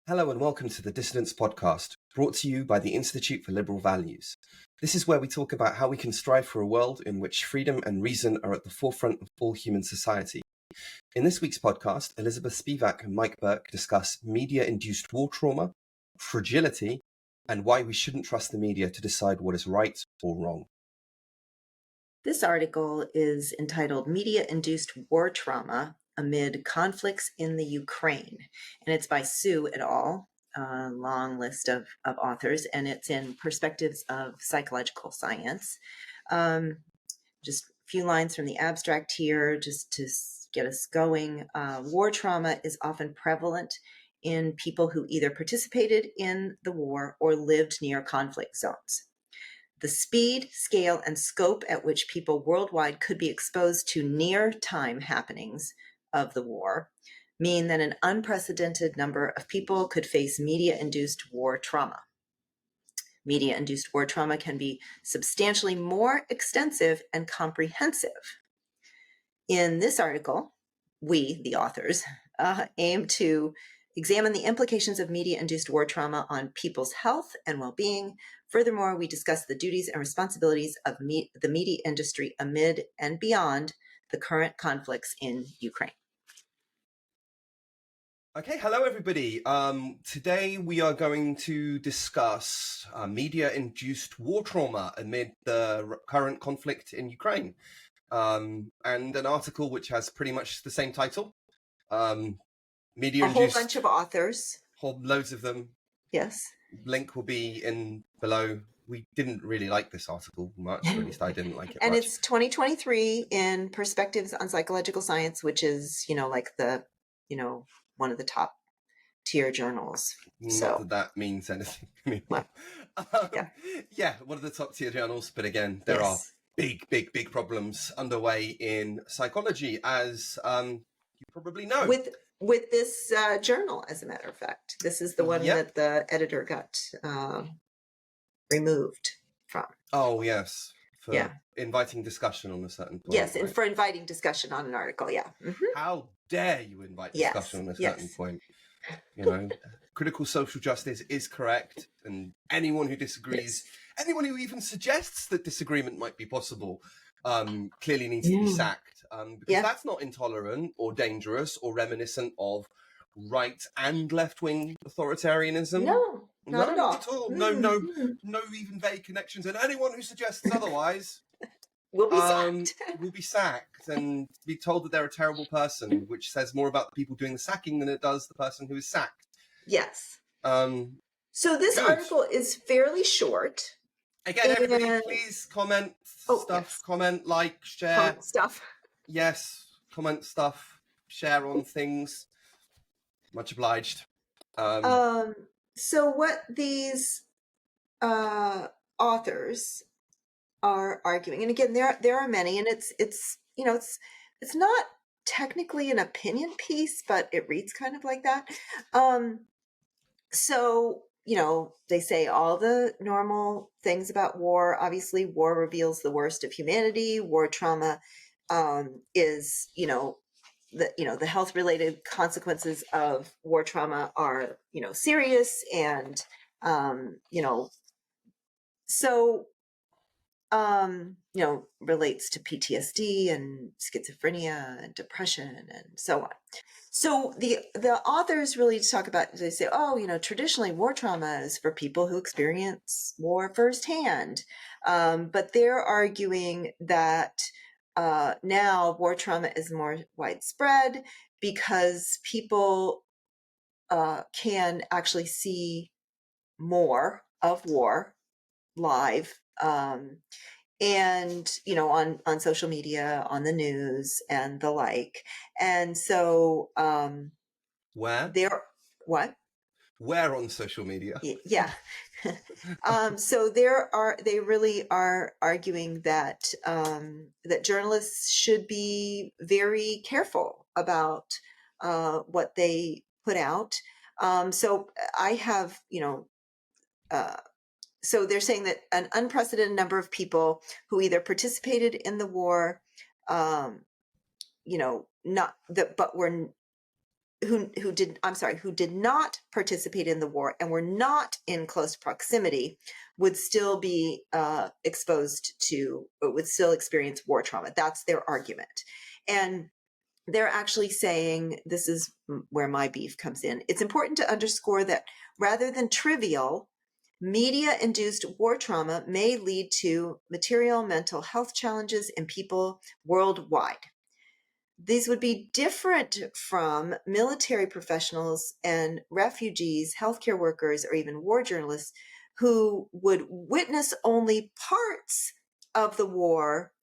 Hello and welcome to the Dissidents Podcast, brought to you by the Institute for Liberal Values. This is where we talk about how we can strive for a world in which freedom and reason are at the forefront of all human society. In this week's podcast, Elizabeth Spivak and Mike Burke discuss media-induced war trauma, fragility, and why we shouldn't trust the media to decide what is right or wrong. This article is entitled Media-induced War Trauma Amid Conflicts in the Ukraine, and it's by Sue et al., a long list of authors, and it's in Perspectives of Psychological Science. Just a few lines from the abstract here, just to get us going. War trauma is often prevalent in people who either participated in the war or lived near conflict zones. The speed, scale, and scope at which people worldwide could be exposed to near-time happenings of the war mean that an unprecedented number of people could face media-induced war trauma. Media-induced war trauma can be substantially more extensive and comprehensive. In this article, we, the authors, aim to examine the implications of media-induced war trauma on people's health and well-being. Furthermore, we discuss the duties and responsibilities of the media industry amid and beyond the current conflicts in Ukraine. Okay, hello everybody. Today we are going to discuss media-induced war trauma amid the current conflict in Ukraine, and an article which has pretty much the same title. Media-induced. A whole bunch of authors. Loads of them. Yes. Link will be in below. We didn't really like this article much, or at least I didn't like it and much. It's 2023 in Perspectives on Psychological Science, which is, like the, one of the top tier journals. Not that means anything. Well, one of the top tier journals. But again, there are big problems underway in psychology, as you probably know. With this journal, as a matter of fact. This is the one that the editor got removed from. Oh, yes. For inviting discussion on a certain point. Yes, and for inviting discussion on an article, Mm-hmm. How dare you invite discussion on a certain point? Critical social justice is correct, and anyone who disagrees, anyone who even suggests that disagreement might be possible, clearly needs to be sacked, because that's not intolerant or dangerous or reminiscent of right and left-wing authoritarianism. No, not at all. No even vague connections, and anyone who suggests otherwise will be sacked. Will be sacked and be told that they're a terrible person, which says more about the people doing the sacking than it does the person who is sacked. Yes. So this article is fairly short. Again, everybody, please comment stuff. Comment, like, share. Comment stuff. Yes, comment stuff. Share on things. Much obliged. So what these authors are arguing, and again, there are many, and it's not technically an opinion piece, but it reads kind of like that. So they say all the normal things about war. Obviously, war reveals the worst of humanity. War trauma is the health related consequences of war trauma are serious, and relates to PTSD and schizophrenia and depression and so on. So the authors really talk about, they say, traditionally war trauma is for people who experience war firsthand. But they're arguing that now war trauma is more widespread because people can actually see more of war live, and on social media, on the news, and the like. And so where on social media? So they really are arguing that that journalists should be very careful about what they put out. So I have so they're saying that an unprecedented number of people who either participated in the war, but were who did not participate in the war and were not in close proximity would still be exposed to, or would still experience war trauma. That's their argument. And they're actually saying, this is where my beef comes in. It's important to underscore that rather than trivial, media-induced war trauma may lead to material mental health challenges in people worldwide. These would be different from military professionals and refugees, healthcare workers, or even war journalists who would witness only parts of the war,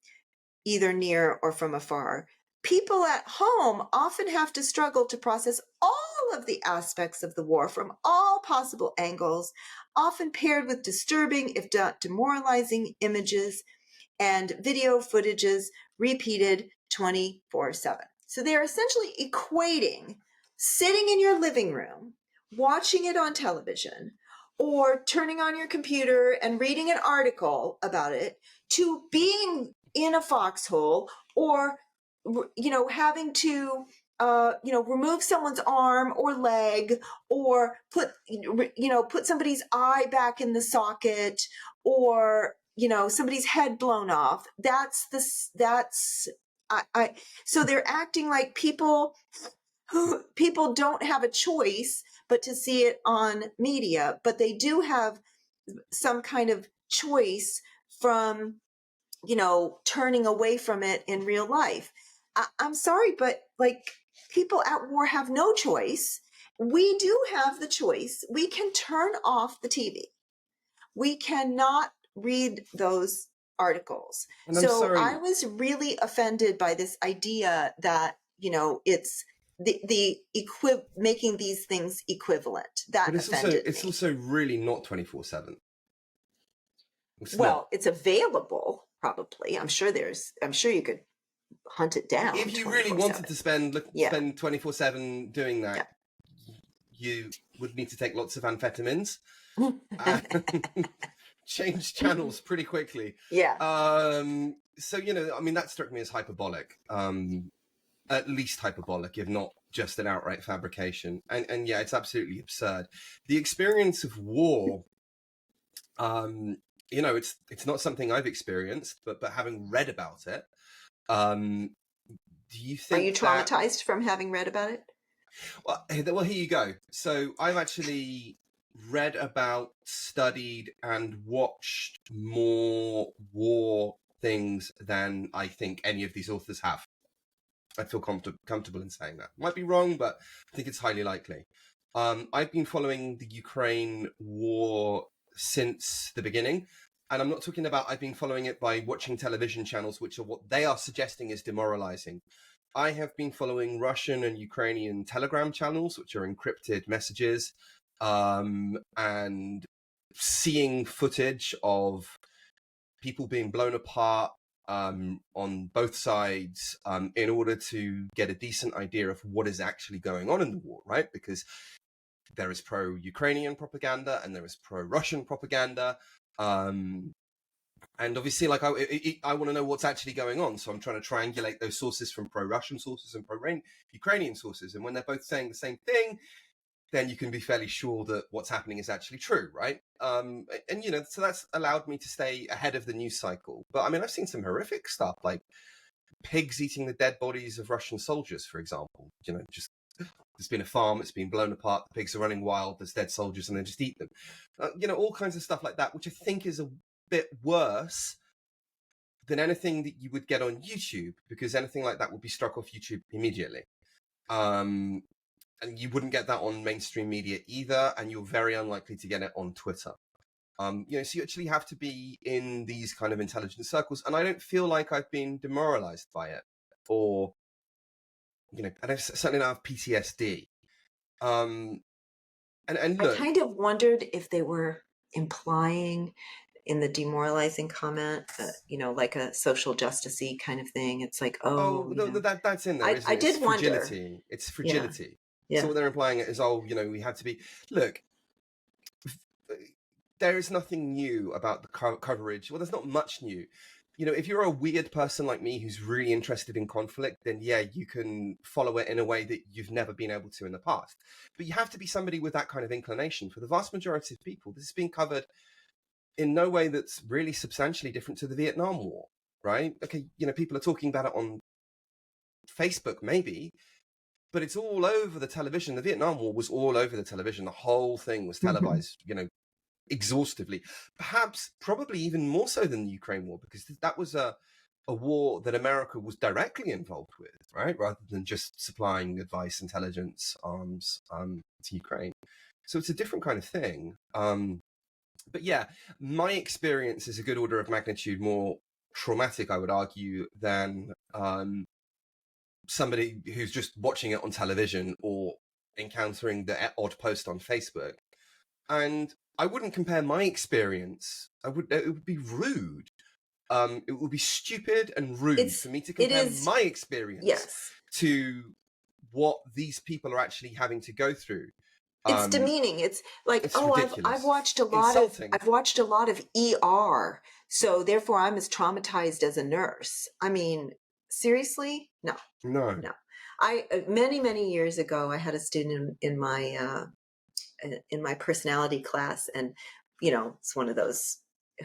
either near or from afar. People at home often have to struggle to process all of the aspects of the war from all possible angles, often paired with disturbing, if not demoralizing, images and video footages repeated 24/7. So they're essentially equating sitting in your living room, watching it on television, or turning on your computer and reading an article about it to being in a foxhole, or having to remove someone's arm or leg, or put somebody's eye back in the socket, or somebody's head blown off. So they're acting like people don't have a choice but to see it on media, but they do have some kind of choice from turning away from it in real life. I'm sorry, but people at war have no choice. We do have the choice. We can turn off the TV. We cannot read those articles. And I'm sorry. I was really offended by this idea that, it's making these things equivalent. That but it's me. also really not 24/7. It's available, probably. I'm sure you could hunt it down. If you really wanted to spend 24/7 doing that, you would need to take lots of amphetamines and change channels pretty quickly. Yeah. So, that struck me as hyperbolic, at least hyperbolic, if not just an outright fabrication. And yeah, it's absolutely absurd. The experience of war, it's not something I've experienced, but having read about it, do you think? Are you traumatized from having read about it? Well, here you go. So I've actually read about, studied, and watched more war things than I think any of these authors have. I feel comfortable in saying that. Might be wrong, but I think it's highly likely. I've been following the Ukraine war since the beginning. And I'm not talking about I've been following it by watching television channels, which are what they are suggesting is demoralizing. I have been following Russian and Ukrainian Telegram channels, which are encrypted messages, and seeing footage of people being blown apart on both sides in order to get a decent idea of what is actually going on in the war, right? Because there is pro-Ukrainian propaganda and there is pro-Russian propaganda. And obviously, I want to know what's actually going on. So I'm trying to triangulate those sources from pro-Russian sources and pro-Ukrainian sources. And when they're both saying the same thing, then you can be fairly sure that what's happening is actually true, right? So that's allowed me to stay ahead of the news cycle. But I mean, I've seen some horrific stuff, like pigs eating the dead bodies of Russian soldiers, for example. Just there's been a farm, it's been blown apart, the pigs are running wild, there's dead soldiers, and they just eat them. All kinds of stuff like that, which I think is a bit worse than anything that you would get on YouTube, because anything like that would be struck off YouTube immediately. And you wouldn't get that on mainstream media either, and you're very unlikely to get it on Twitter. So you actually have to be in these kind of intelligence circles, and I don't feel like I've been demoralized by it, or I certainly don't have PTSD. And look, I kind of wondered if they were implying in the demoralizing comment, like a social justice-y kind of thing. It's like, that's in there. I did wonder. It's fragility. Yeah. So what they're implying is, we had to be. Look, there is nothing new about the coverage. Well, there's not much new. you know, if you're a weird person like me who's really interested in conflict, then yeah, you can follow it in a way that you've never been able to in the past. But you have to be somebody with that kind of inclination. For the vast majority of people, this is being covered in no way that's really substantially different to the Vietnam War, right? Okay, you know, people are talking about it on Facebook, maybe, but it's all over the television. The Vietnam War was all over the television. The whole thing was televised, you know, exhaustively. Perhaps, probably even more so than the Ukraine War, because that was a war that America was directly involved with, right? Rather than just supplying advice, intelligence, arms to Ukraine. So it's a different kind of thing. But yeah, my experience is a good order of magnitude more traumatic, I would argue, than somebody who's just watching it on television or encountering the odd post on Facebook. And I wouldn't compare my experience. It would be rude. It would be stupid and rude for me to compare my experience to what these people are actually having to go through. It's demeaning. It's like, it's I've watched a lot of ER, so therefore I'm as traumatized as a nurse. I mean, seriously? No. Many years ago, I had a student in my personality class, and you know, it's one of those,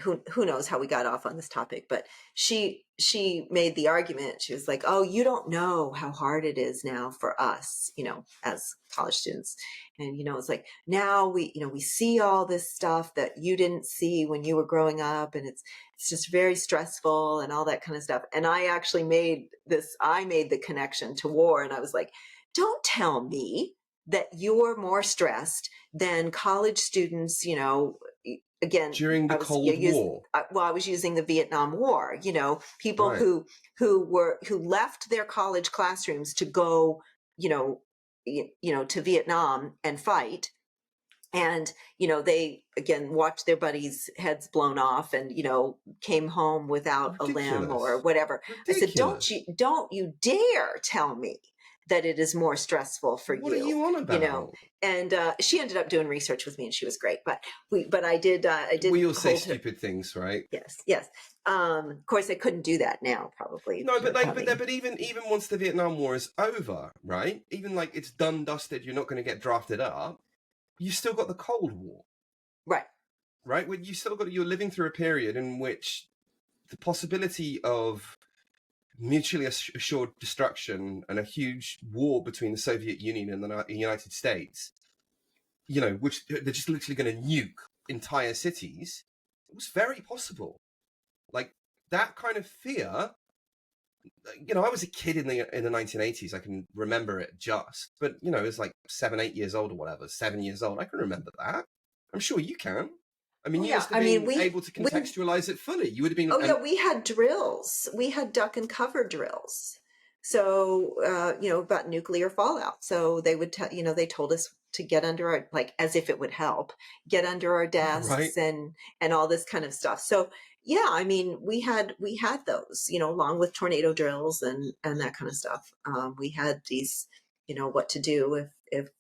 who knows how we got off on this topic, but she made the argument. She was like, oh, you don't know how hard it is now for us, you know, as college students. And, you know, it's like, now we see all this stuff that you didn't see when you were growing up. And it's just very stressful and all that kind of stuff. And I actually made the connection to war. And I was like, don't tell me that you're more stressed than college students, you know, again, during the Cold War. I was using the Vietnam War, you know, people who left their college classrooms to go, you know, to Vietnam and fight. And, you know, they, again, watched their buddies' heads blown off and, you know, came home without a limb or whatever. Ridiculous. I said, don't you dare tell me that it is more stressful for you. What are you on about? You know, and she ended up doing research with me, and she was great. But I did. We all say stupid things, right? Yes. Of course, I couldn't do that now, probably. No, but even once the Vietnam War is over, right? Even like it's done, dusted. You're not going to get drafted up. You still got the Cold War, right? When you're living through a period in which the possibility of mutually assured destruction and a huge war between the Soviet Union and the United States, you know, which they're just literally going to nuke entire cities, it was very possible. Like that kind of fear, you know, I was a kid in the 1980s. I can remember it just, but you know, it was like 7 years old or whatever, 7 years old. I can remember that. I'm sure you can. I mean, you must have been able to contextualize it fully. You would have been. Oh, yeah, we had drills. We had duck and cover drills. So, you know, about nuclear fallout. So they would, you know, they told us to get under our, like, as if it would help, get under our desks and all this kind of stuff. So, yeah, I mean, we had those, you know, along with tornado drills and that kind of stuff. We had these, you know, what to do if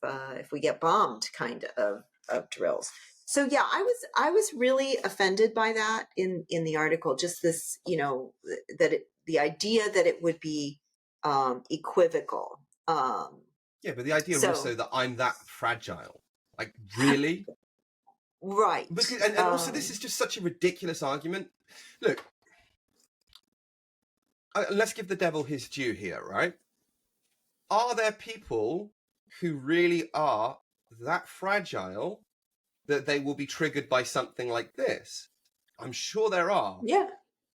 we get bombed kind of drills. So yeah, I was really offended by that in the article. Just this, you know, the idea that it would be equivocal. Yeah, but the idea also that I'm that fragile, like really, right? Because, and also this is just such a ridiculous argument. Look, let's give the devil his due here, right? Are there people who really are that fragile that they will be triggered by something like this? I'm sure there are. Yeah.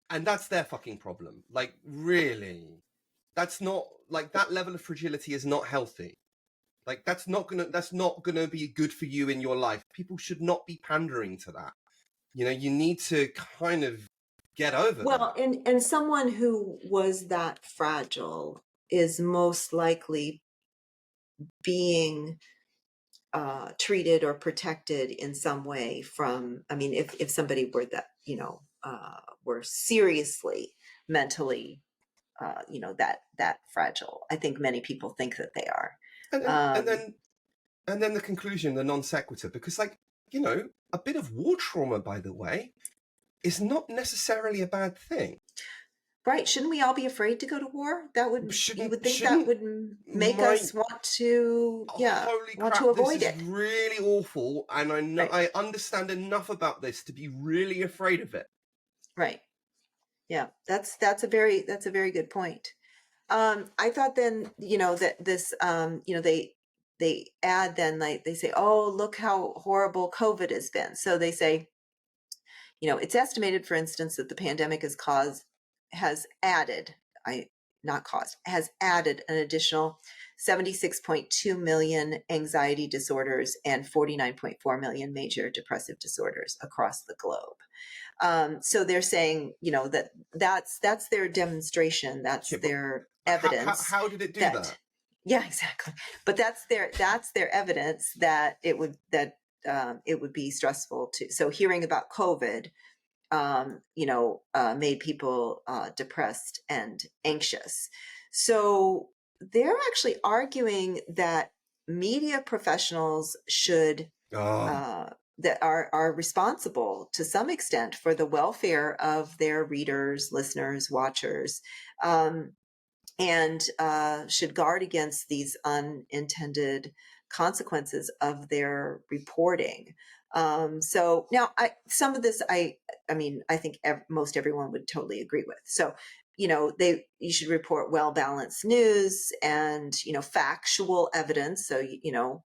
And that's their fucking problem. Like, really? That's not, like, that level of fragility is not healthy. Like, that's not gonna be good for you in your life. People should not be pandering to that. You know, you need to kind of get over that. Well, and someone who was that fragile is most likely being treated or protected in some way from, I mean, if somebody were that, you know, were seriously mentally, you know, that fragile. I think many people think that they are. And then the conclusion, the non sequitur, because, like, you know, a bit of war trauma, by the way, is not necessarily a bad thing. Right. Shouldn't we all be afraid to go to war? That would, you would think that would make us want to, holy want crap, to avoid this it. is really awful. And I know, Right. I understand enough about this to be really afraid of it. Right. Yeah. That's a very good point. I thought then, that this, they add then, like they say, oh, look how horrible COVID has been. So they say, it's estimated, for instance, that the pandemic has added an additional 76.2 million anxiety disorders and 49.4 million major depressive disorders across the globe. So they're saying, that's their demonstration. That's their evidence. How did it do that? Yeah, exactly. But that's their evidence that it would be stressful to. So hearing about COVID, made people depressed and anxious. So they're actually arguing that media professionals should that are responsible to some extent for the welfare of their readers, listeners, watchers, and should guard against these unintended consequences of their reporting. So now, some of this, I think most everyone would totally agree with. So, you should report well-balanced news and, factual evidence. So, you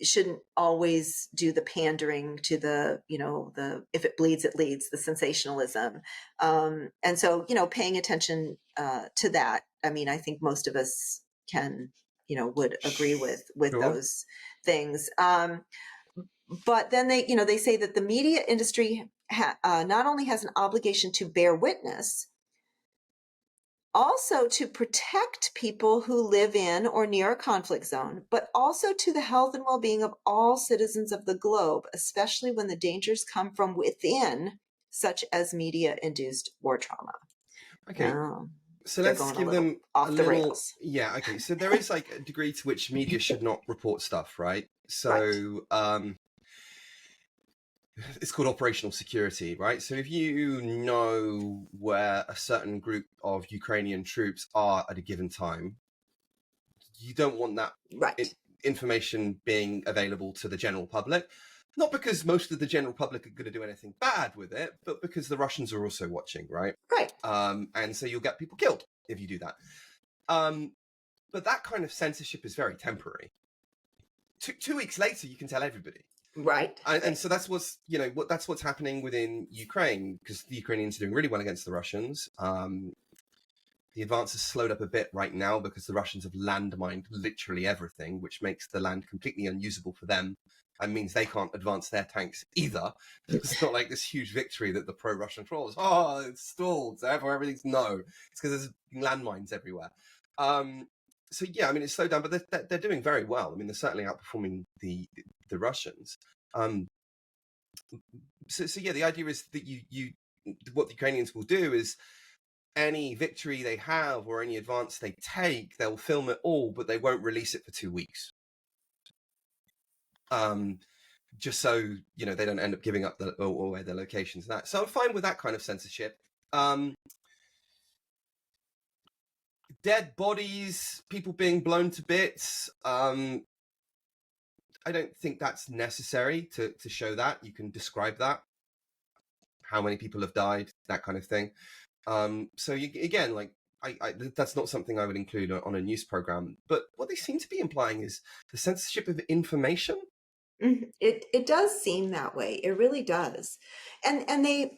shouldn't always do the pandering to the if it bleeds, it leads, the sensationalism. And so, paying attention to that. I think most of us would agree with Sure. those things. But then they say that the media industry not only has an obligation to bear witness, also to protect people who live in or near a conflict zone, but also to the health and well-being of all citizens of the globe, especially when the dangers come from within, such as media-induced war trauma. Okay. So let's give them off the rails. Yeah, okay. So there is like a degree to which media should not report stuff, right? So it's called operational security, right? So if you know where a certain group of Ukrainian troops are at a given time, you don't want that information being available to the general public. Not because most of the general public are going to do anything bad with it, but because the Russians are also watching, right? Right. And so you'll get people killed if you do that. But that kind of censorship is very temporary. 2 weeks later, you can tell everybody. Right. And so that's what's happening within Ukraine, because the Ukrainians are doing really well against the Russians. The advance has slowed up a bit right now because the Russians have landmined literally everything, which makes the land completely unusable for them and means they can't advance their tanks either. It's not like this huge victory that the pro-Russian trolls, it's stalled, therefore everything's no. It's because there's landmines everywhere. So yeah, it's slowed down, but they're doing very well. They're certainly outperforming the Russians. So yeah, the idea is that what the Ukrainians will do is any victory they have or any advance they take, they'll film it all, but they won't release it for 2 weeks. Just so they don't end up giving up or their locations and that. So I'm fine with that kind of censorship. Dead bodies, people being blown to bits. I don't think that's necessary to show that. You can describe that, how many people have died, that kind of thing. So again, like that's not something I would include on a news program. But what they seem to be implying is the censorship of information. It does seem that way. It really does. And they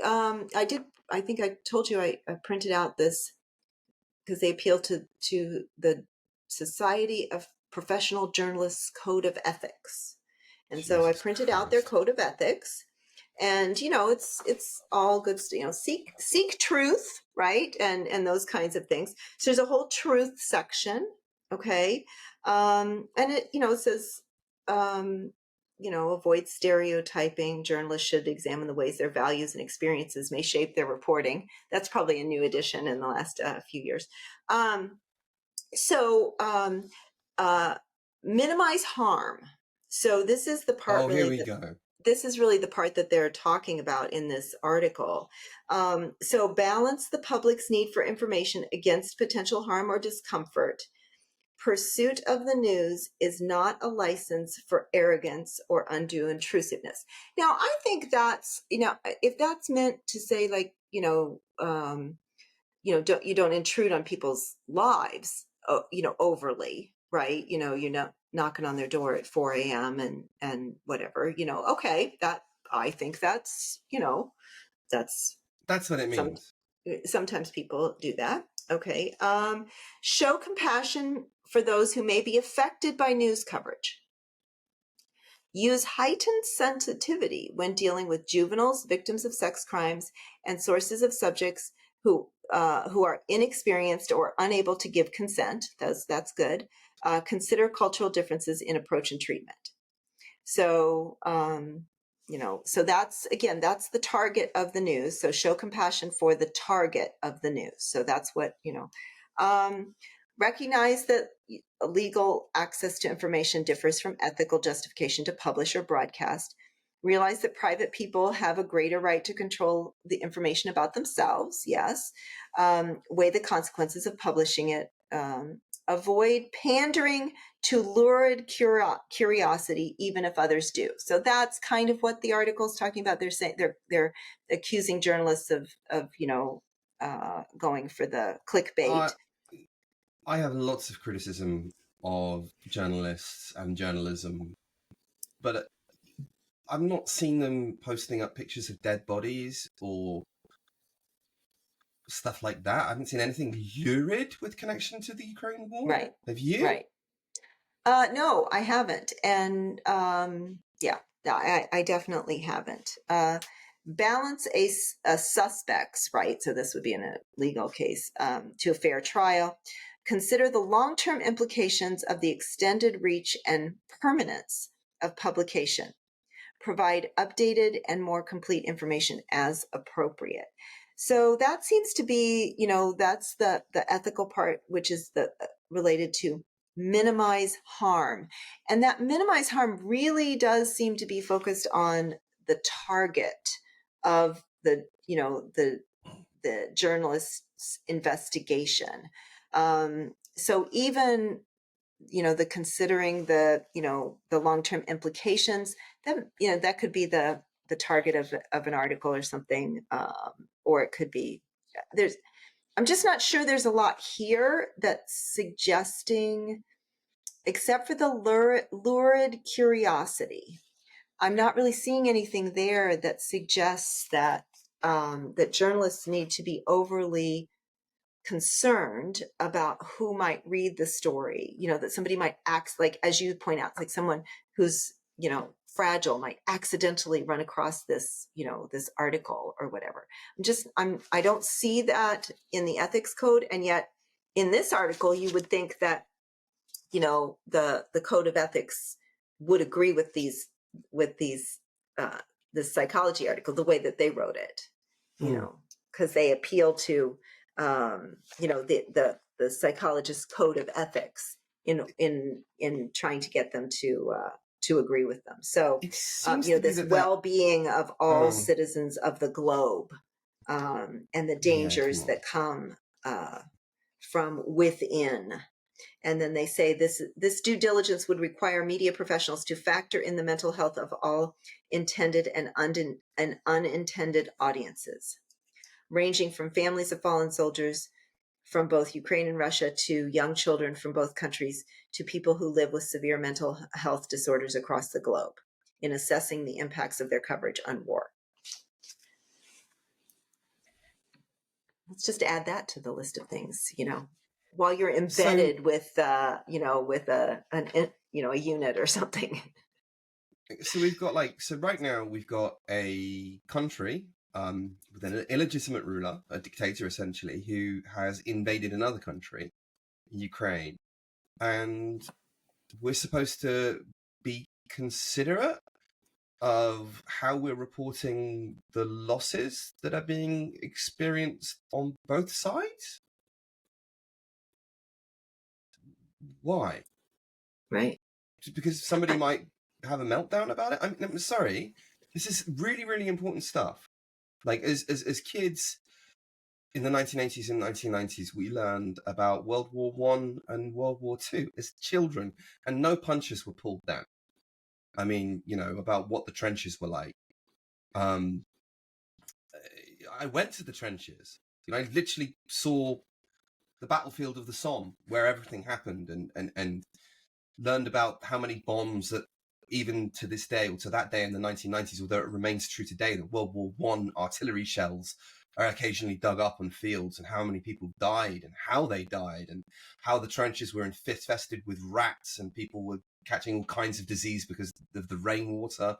I think I told you I printed out this because they appeal to the Society of Professional Journalists Code of Ethics. And Jesus so I printed Christ. Out their code of ethics. And it's all good. Seek truth, right? And those kinds of things. So there's a whole truth section, okay? And it it says avoid stereotyping. Journalists should examine the ways their values and experiences may shape their reporting. That's probably a new addition in the last few years. Minimize harm. So this is the part. Oh, here we go. this is really the part that they're talking about in this article. So balance the public's need for information against potential harm or discomfort. Pursuit of the news is not a license for arrogance or undue intrusiveness. Now, I think that's, if that's meant to say, like, you don't intrude on people's lives, overly, right? You're not knocking on their door at 4 a.m. and whatever, okay, that, I think that's, that's That's what it some, means. sometimes people do that. Okay. Show compassion for those who may be affected by news coverage. Use heightened sensitivity when dealing with juveniles, victims of sex crimes, and sources of subjects who are inexperienced or unable to give consent. That's good. Consider cultural differences in approach and treatment. So, so that's, again, that's the target of the news. So show compassion for the target of the news. So that's what, recognize that legal access to information differs from ethical justification to publish or broadcast. Realize that private people have a greater right to control the information about themselves. Yes. Weigh the consequences of publishing it. Avoid pandering to lurid curiosity, even if others do. So that's kind of what the article is talking about. They're saying they're accusing journalists of going for the clickbait. I have lots of criticism of journalists and journalism, but I've not seen them posting up pictures of dead bodies or stuff like that. I haven't seen anything lurid with connection to the Ukraine war. Right. Have you? Right. No, I haven't. And yeah, I definitely haven't. Balance a suspect's right, so this would be in a legal case, to a fair trial. Consider the long-term implications of the extended reach and permanence of publication. Provide updated and more complete information as appropriate. So that seems to be, that's the ethical part, which is the related to minimize harm. And that minimize harm really does seem to be focused on the target of the journalist's investigation. So even, the considering the long-term implications, that, that could be the target of an article or something, or it could be, I'm just not sure there's a lot here that's suggesting, except for the lurid curiosity. I'm not really seeing anything there that suggests that that journalists need to be overly concerned about who might read the story, that somebody might act, like, as you point out, like someone who's, fragile might accidentally run across this, this article or whatever. I don't see that in the ethics code. And yet in this article, you would think that, the code of ethics would agree with this psychology article, the way that they wrote it, because they appeal to, the psychologist's code of ethics in trying to get them to agree with them. So, this well-being of all citizens of the globe, and the dangers that come from within. And then they say this due diligence would require media professionals to factor in the mental health of all intended and unintended audiences, ranging from families of fallen soldiers from both Ukraine and Russia to young children from both countries to people who live with severe mental health disorders across the globe, in assessing the impacts of their coverage on war. Let's just add that to the list of things, while you're embedded with a unit or something. So we've got right now we've got a country with an illegitimate ruler, a dictator essentially, who has invaded another country, Ukraine, and we're supposed to be considerate of how we're reporting the losses that are being experienced on both sides. Why? Right. Just because somebody might have a meltdown about it? I'm sorry. This is really, really important stuff. Like as kids in the 1980s and 1990s, we learned about World War I and World War II as children, and no punches were pulled then. I mean, about what the trenches were like. I went to the trenches. I literally saw the battlefield of the Somme, where everything happened, and learned about how many bombs that even to this day, or to that day in the 1990s, although it remains true today, that World War I artillery shells are occasionally dug up on fields, and how many people died and how they died, and how the trenches were infested with rats and people were catching all kinds of disease because of the rainwater,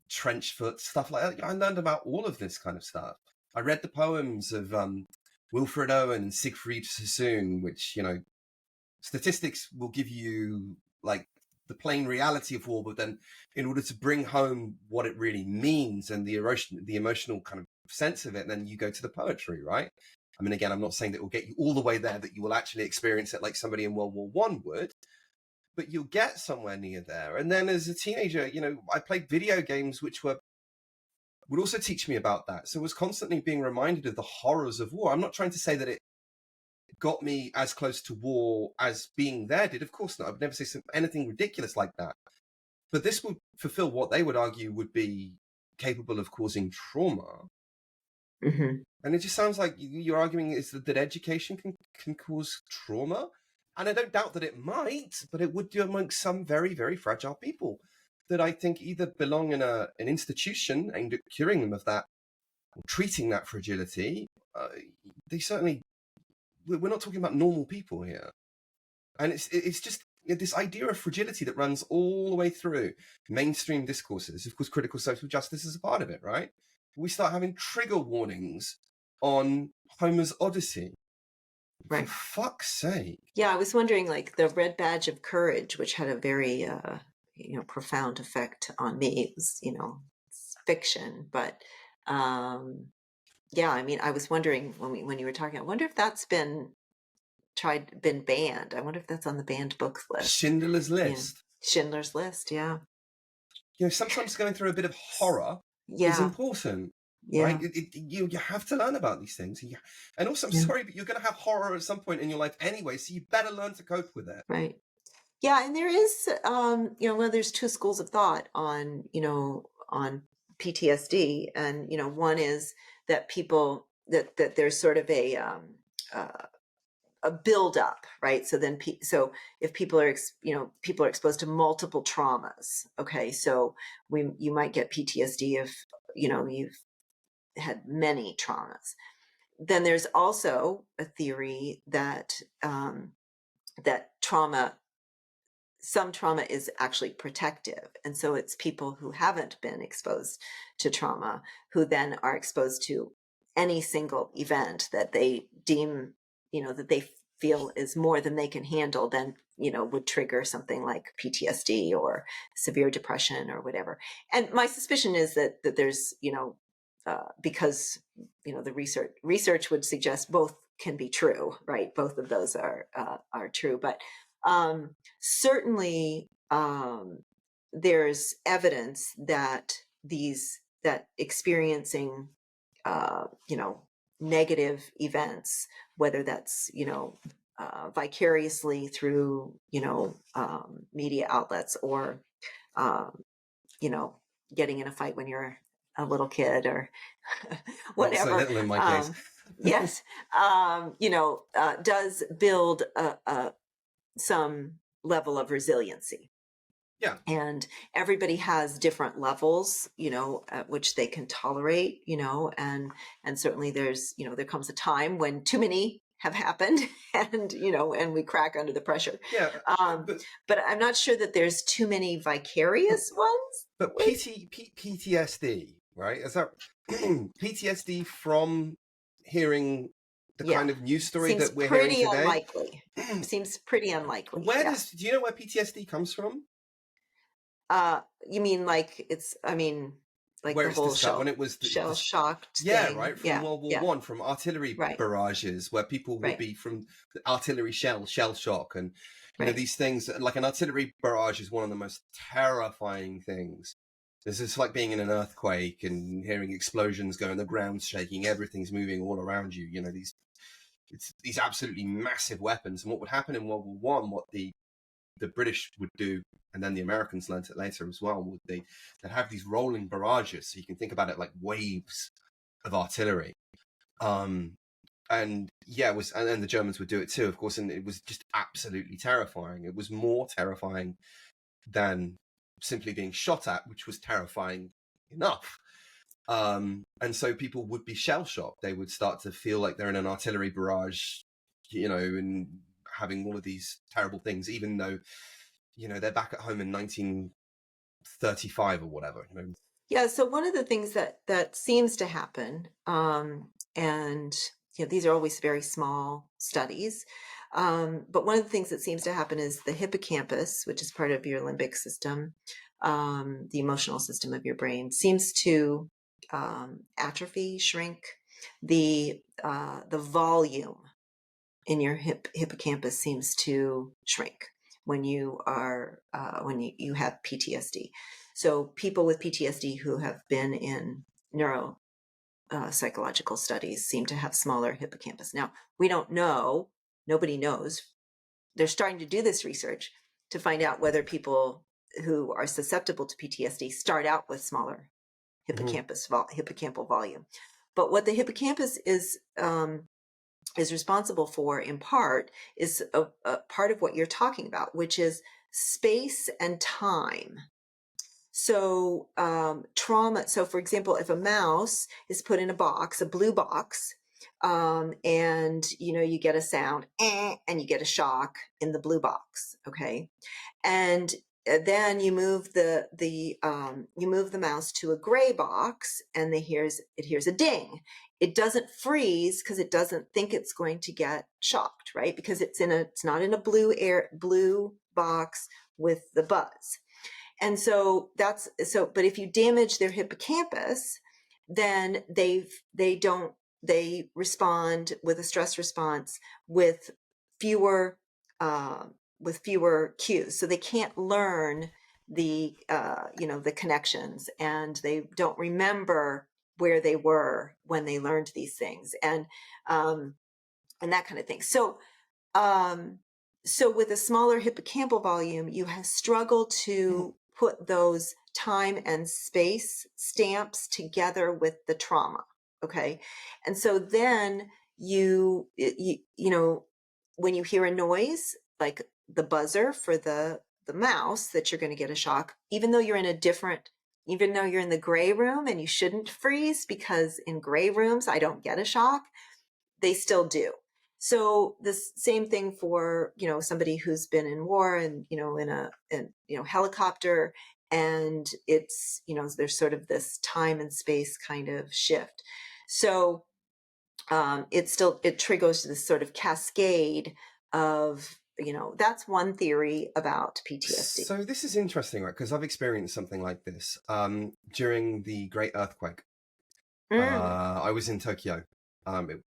trench foot, stuff like that. I learned about all of this kind of stuff. I read the poems of Wilfred Owen and Siegfried Sassoon, which, statistics will give you like the plain reality of war, but then in order to bring home what it really means and the emotional kind of sense of it, then you go to the poetry, right? I mean, again, I'm not saying that it will get you all the way there, that you will actually experience it like somebody in World War I would, but you'll get somewhere near there. And then as a teenager, I played video games, which would also teach me about that. So I was constantly being reminded of the horrors of war. I'm not trying to say that it got me as close to war as being there did. Of course not. I would never say anything ridiculous like that. But this would fulfill what they would argue would be capable of causing trauma. Mm-hmm. And it just sounds like you're arguing is that education can cause trauma. And I don't doubt that it might, but it would do amongst some very, very fragile people that I think either belong in an institution aimed at curing them of that, or treating that fragility. They certainly, we're not talking about normal people here. And it's just this idea of fragility that runs all the way through mainstream discourses. Of course, critical social justice is a part of it, right? We start having trigger warnings on Homer's Odyssey. Right. For fuck's sake. Yeah, I was wondering, like the Red Badge of Courage, which had a very, profound effect on me. It was, it's fiction, but yeah, I mean, I was wondering when you were talking, I wonder if that's been banned. I wonder if that's on the banned books list. Schindler's List. Schindler's List, yeah. Sometimes going through a bit of horror is important. Yeah. Right? You have to learn about these things. And also, I'm sorry, but you're going to have horror at some point in your life anyway, so you better learn to cope with it. Right. Yeah, and there is, there's two schools of thought on PTSD, and one is that people that there's sort of a build up, right? So then, so if people are, people are exposed to multiple traumas, okay, so you might get PTSD if you've had many traumas. Then there's also a theory that that some trauma is actually protective. And so it's people who haven't been exposed to trauma who then are exposed to any single event that they deem, that they feel is more than they can handle, then, would trigger something like PTSD or severe depression or whatever. And my suspicion is that there's, because, the research would suggest both can be true, right? Both of those are true, but certainly there's evidence that that experiencing negative events, whether that's vicariously through media outlets, or getting in a fight when you're a little kid, or whatever. Not so little in my case. Yes, does build some level of resiliency. Yeah. And everybody has different levels, at which they can tolerate, and certainly there's, there comes a time when too many have happened and, and we crack under the pressure. Yeah. But I'm not sure that there's too many vicarious ones. But PTSD, right? Is that PTSD from hearing the kind of news story Seems that we're hearing today? Unlikely. Seems pretty unlikely. Do you know where PTSD comes from? You mean like like where the whole when it was shell shocked thing. Right, from World War I, from artillery barrages, where people would be from artillery shell shock, and these things. Like an artillery barrage is one of the most terrifying things This is like being in an earthquake and hearing explosions going, the ground's shaking, everything's moving all around you. You know, these absolutely massive weapons. And what would happen in World War One, what the British would do, and then the Americans learned it later as well, would they'd have these rolling barrages. So you can think about it like waves of artillery. And yeah, it was, and then the Germans would do it too, of course, and it was just absolutely terrifying. It was more terrifying than simply being shot at, which was terrifying enough. And so people would be shell-shocked. They would start to feel like they're in an artillery barrage, you know, and having all of these terrible things, even though, you know, they're back at home in 1935 or whatever, you know. Yeah, so one of the things that seems to happen, and these are always very small studies, but one of the things that seems to happen is the hippocampus, which is part of your limbic system, the emotional system of your brain, seems to atrophy, shrink. The volume in your hippocampus seems to shrink when you are when you have PTSD. So people with PTSD who have been in neuro psychological studies seem to have smaller hippocampus. Now, we don't know, nobody knows. They're starting to do this research to find out whether people who are susceptible to PTSD start out with smaller hippocampus hippocampal volume. But what the hippocampus is responsible for, in part, is a part of what you're talking about, which is space and time. So trauma. So, for example, if a mouse is put in a box, a blue box, and you get a sound, and you get a shock in the blue box, okay, and then you move the mouse to a gray box, and it hears a ding. It doesn't freeze because it doesn't think it's going to get shocked, right? Because it's not in a blue box with the buzz. And so but if you damage their hippocampus, then they respond with a stress response with fewer cues. So they can't learn the connections, and they don't remember where they were when they learned these things, and that kind of thing. So with a smaller hippocampal volume, you have struggled to put those time and space stamps together with the trauma. Okay. And so then you when you hear a noise, like the buzzer for the mouse, that you're going to get a shock, even though you're in the gray room, and you shouldn't freeze, because in gray rooms, I don't get a shock. They still do. So the same thing for, somebody who's been in war and, in a helicopter, and it's, there's sort of this time and space kind of shift. So it triggers this sort of cascade of, that's one theory about PTSD. So this is interesting, right? Because I've experienced something like this during the Great Earthquake. I was in Tokyo. It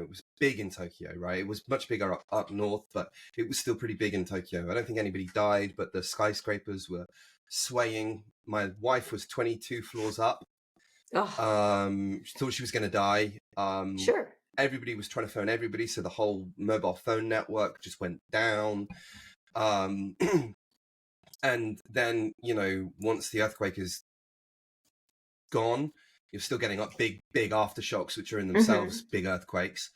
was big in Tokyo, right? It was much bigger up north, but it was still pretty big in Tokyo. I don't think anybody died, but the skyscrapers were swaying. My wife was 22 floors up. She thought she was going to die. Sure. Everybody was trying to phone everybody, so the whole mobile phone network just went down. And then, once the earthquake is gone, you're still getting up big aftershocks, which are in themselves big earthquakes.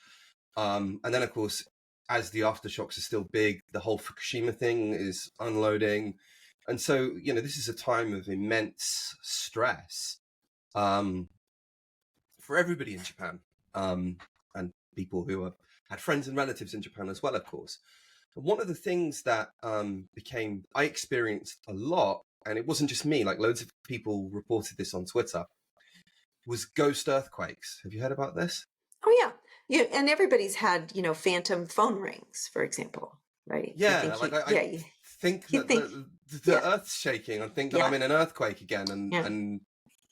And then, of course, as the aftershocks are still big, the whole Fukushima thing is unloading. And so, this is a time of immense stress for everybody in Japan, and people who had friends and relatives in Japan as well, of course. But one of the things that I experienced a lot, and it wasn't just me, like loads of people reported this on Twitter, was ghost earthquakes. Have you heard about this? Oh yeah, and everybody's had phantom phone rings, for example, right? Yeah, I think that the Earth's shaking. I think that I'm in an earthquake again, and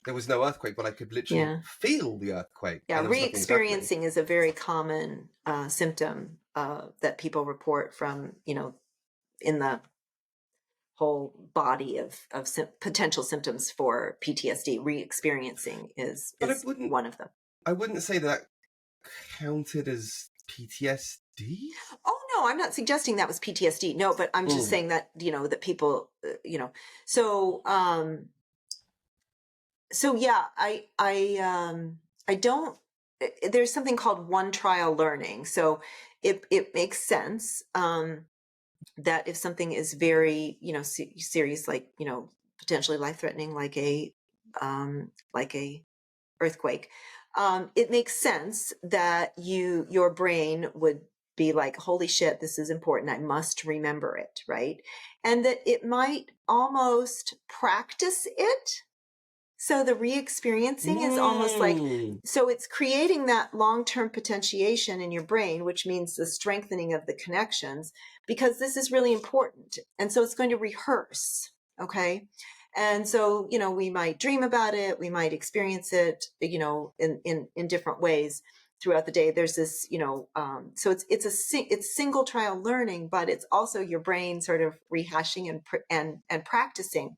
there was no earthquake, but I could literally feel the earthquake. Yeah, re-experiencing is a very common symptom that people report from in the whole body of potential symptoms for PTSD. Re-experiencing is one of them. I wouldn't say that counted as PTSD. Oh no, I'm not suggesting that was PTSD. No, but I'm just saying that, that people, so yeah, I don't, there's something called one trial learning. So it makes sense, that if something is very, serious, like, potentially life-threatening, like a earthquake, it makes sense that your brain would be like, holy shit, this is important. I must remember it, right? And that it might almost practice it. So the re-experiencing is almost like, so it's creating that long-term potentiation in your brain, which means the strengthening of the connections, because this is really important. And so it's going to rehearse. Okay. And so, we might dream about it. We might experience it, in different ways throughout the day. There's this, so it's single trial learning, but it's also your brain sort of rehashing and practicing.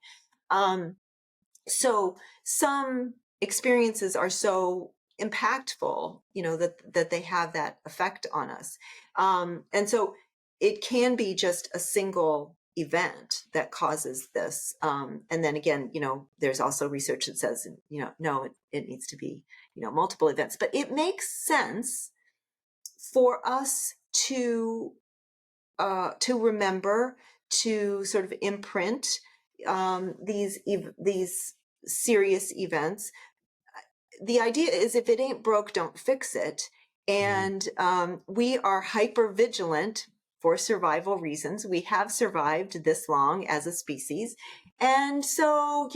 So some experiences are so impactful, that they have that effect on us. And so it can be just a single event that causes this. And then again, there's also research that says, no, it needs to be, multiple events, but it makes sense for us to remember, to sort of imprint these serious events. The idea is, if it ain't broke, don't fix it. And we are hyper vigilant for survival reasons. We have survived this long as a species, and so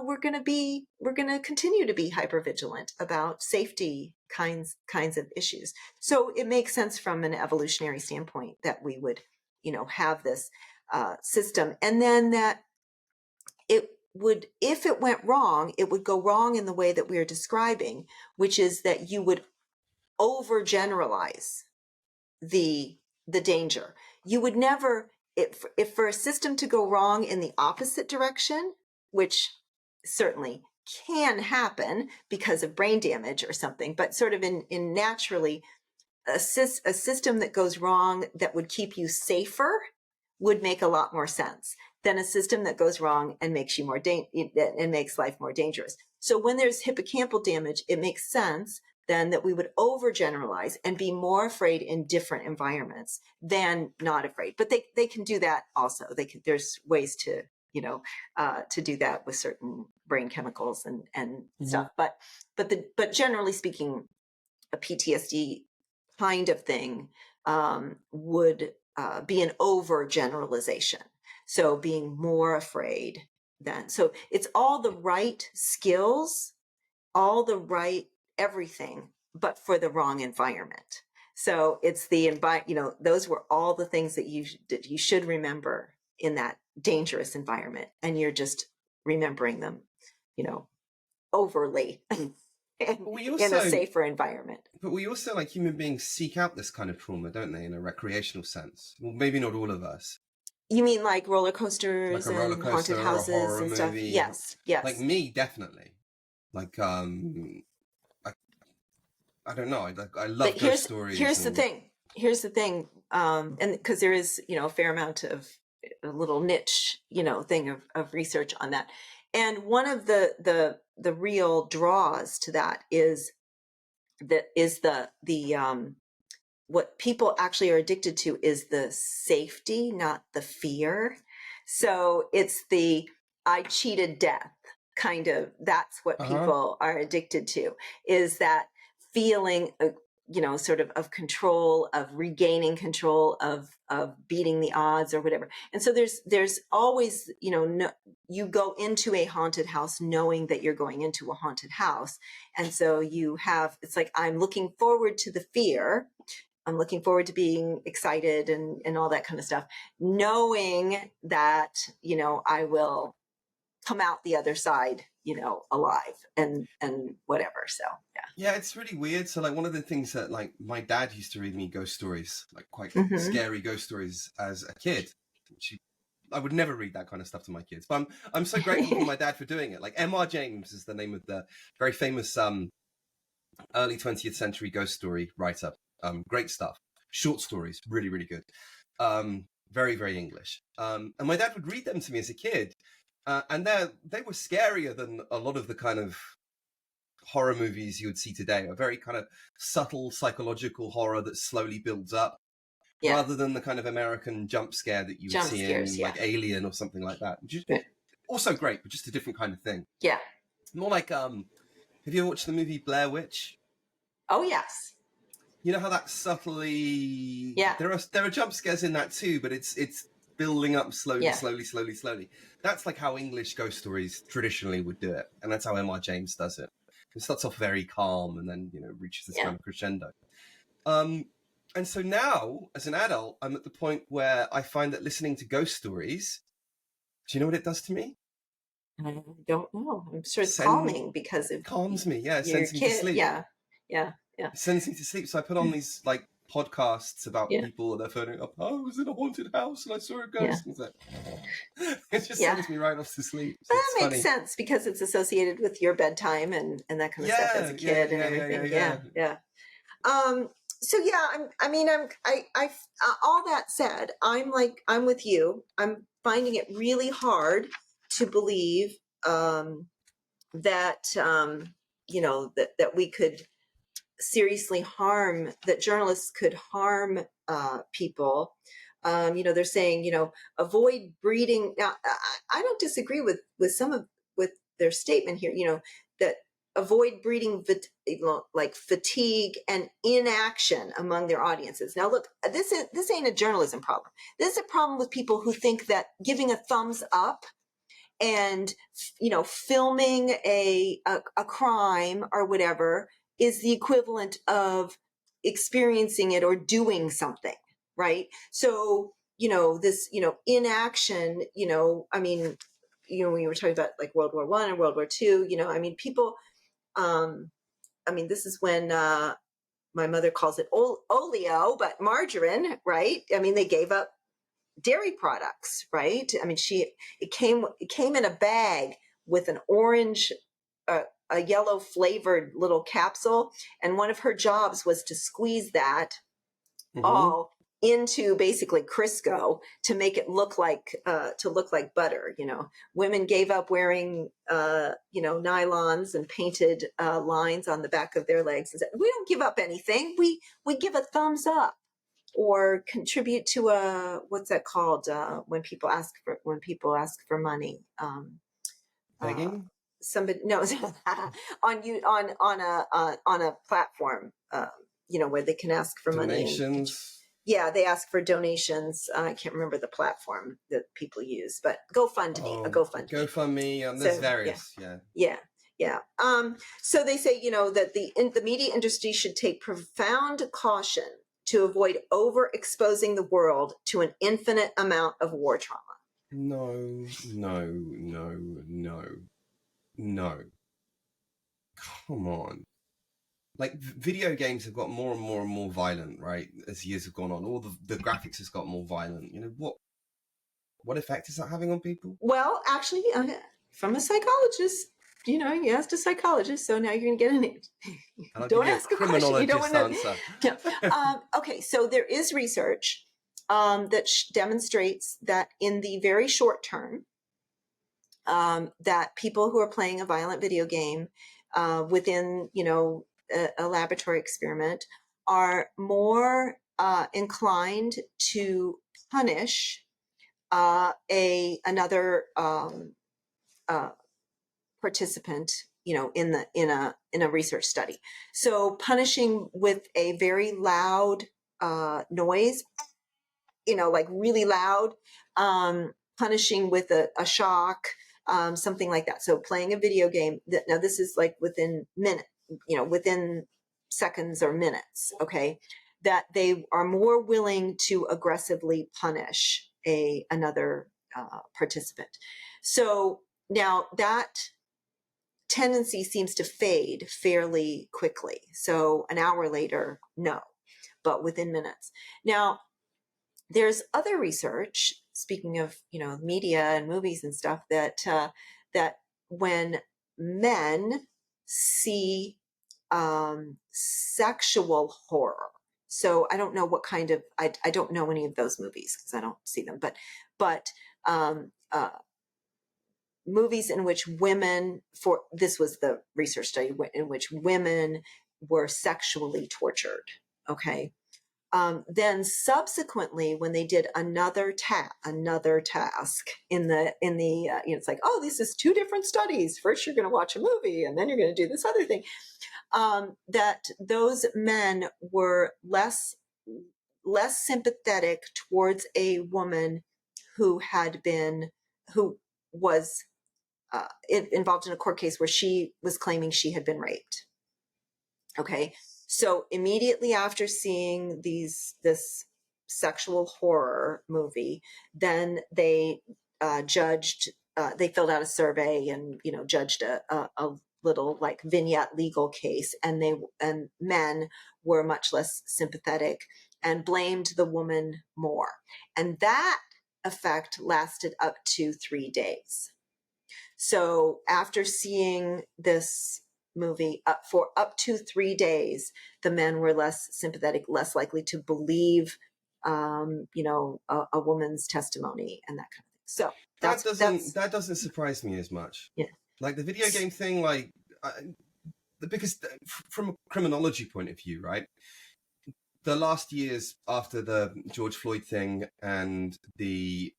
we're going to continue to be hyper vigilant about safety kinds of issues. So it makes sense from an evolutionary standpoint that we would have this system, and then that it would, if it went wrong, it would go wrong in the way that we are describing, which is that you would overgeneralize the danger. You would never, if for a system to go wrong in the opposite direction, which certainly can happen because of brain damage or something, but sort of in naturally, a system that goes wrong that would keep you safer would make a lot more sense than a system that goes wrong and makes you and makes life more dangerous. So when there's hippocampal damage, it makes sense then that we would overgeneralize and be more afraid in different environments than not afraid. But they can do that also. There's ways to to do that with certain brain chemicals and stuff. But generally speaking, a PTSD kind of thing would be an overgeneralization. So being more afraid than, so it's all the right skills, all the right everything, but for the wrong environment. So it's the those were all the things that you should remember in that dangerous environment, and you're just remembering them, overly in a safer environment. But we also, like human beings, seek out this kind of trauma, don't they, in a recreational sense? Well, maybe not all of us. You mean like roller coasters, like a roller coaster, and haunted houses or a horror and stuff? movie. Yes. Like me, definitely. Like I don't know. I love ghost stories. Here's the thing. And because there is, a fair amount of a little niche, thing of research on that. And one of the real draws to that is what people actually are addicted to is the safety, not the fear. So it's the I cheated death kind of, that's what people are addicted to, is that feeling, sort of control, of regaining control, of beating the odds or whatever. And so there's always, you go into a haunted house knowing that you're going into a haunted house. And so it's like, I'm looking forward to the fear. I'm looking forward to being excited and all that kind of stuff, knowing that, I will come out the other side, alive and whatever. So, yeah. Yeah, it's really weird. So like one of the things that like my dad used to read me ghost stories, like quite scary ghost stories as a kid, which I would never read that kind of stuff to my kids. But I'm so grateful for my dad for doing it. Like M.R. James is the name of the very famous early 20th century ghost story writer. Great stuff. Short stories, really, really good. Very, very English. And my dad would read them to me as a kid. And they were scarier than a lot of the kind of horror movies you would see today. A very kind of subtle psychological horror that slowly builds up, rather than the kind of American jump scare that you would see in like Alien or something like that. Which is also great, but just a different kind of thing. Yeah. More like, have you ever watched the movie Blair Witch? Oh, yes. You know how that subtly... Yeah. There are jump scares in that too, but it's building up slowly, slowly. That's like how English ghost stories traditionally would do it. And that's how M.R. James does it. It starts off very calm and then, reaches this kind of crescendo. And so now, as an adult, I'm at the point where I find that listening to ghost stories, do you know what it does to me? I don't know. I'm sure it's calming because it calms me. Yeah, it sends me to sleep. Yeah. It sends me to sleep. So I put on these like podcasts about people that are phoning up. Oh, I was in a haunted house and I saw a ghost. And it just sends me right off to sleep. So that makes sense because it's associated with your bedtime and that kind of stuff as a kid and everything. Yeah. So I all that said, I'm with you. I'm finding it really hard to believe that that we could seriously harm, that journalists could harm people. They're saying, avoid breeding. Now, I don't disagree with their statement here, that avoid breeding like fatigue and inaction among their audiences. Now, look, this ain't a journalism problem. This is a problem with people who think that giving a thumbs up and, filming a crime or whatever is the equivalent of experiencing it or doing something, right? So, this, inaction, when you were talking about like World War I and World War II, people, this is when my mother calls it oleo, but margarine, right? They gave up dairy products, right? It came in a bag with an orange, a yellow flavored little capsule, and one of her jobs was to squeeze that all into basically Crisco to make it look like butter. Women gave up wearing nylons and painted lines on the back of their legs and said, "We don't give up anything. We give a thumbs up." Or contribute to a, what's that called? When people ask for money, begging. Somebody knows on a platform, where they can ask for donations. Money. They ask for donations. I can't remember the platform that people use, but GoFundMe, a GoFundMe. GoFundMe. There's various. Yeah. So they say, that the media industry should take profound caution to avoid overexposing the world to an infinite amount of war trauma. No. Come on. Like, video games have got more and more and more violent, right? As years have gone on, all the graphics has got more violent. What effect is that having on people? Well, actually, from a psychologist, you asked a psychologist, so now you're going to get an answer. Don't ask a question. You don't want to. Okay, so there is research that demonstrates that in the very short term, that people who are playing a violent video game within, a laboratory experiment are more inclined to punish another participant, in a research study. So punishing with a very loud noise, like really loud, punishing with a shock, something like that. So playing a video game. Now this is like within within seconds or minutes. Okay, that they are more willing to aggressively punish another participant. So now that tendency seems to fade fairly quickly. So an hour later, no, but within minutes. Now, there's other research speaking of, media and movies and stuff, that when men see sexual horror. So I don't know what kind of, I don't know any of those movies because I don't see them, but um, movies in which women, this was the research study, in which women were sexually tortured. Okay. Then subsequently, when they did another task in the it's like, oh, this is two different studies. First, you're going to watch a movie, and then you're going to do this other thing. That those men were less sympathetic towards a woman who was involved in a court case where she was claiming she had been raped. Okay. So immediately after seeing this sexual horror movie, then they they filled out a survey and, judged a little like vignette legal case, and men were much less sympathetic and blamed the woman more. And that effect lasted up to 3 days. So after seeing this movie for up to 3 days, the men were less sympathetic, less likely to believe, a woman's testimony and that kind of thing. So that doesn't surprise me as much. Yeah. Like the video game thing, because from a criminology point of view, right? The last years after the George Floyd thing and the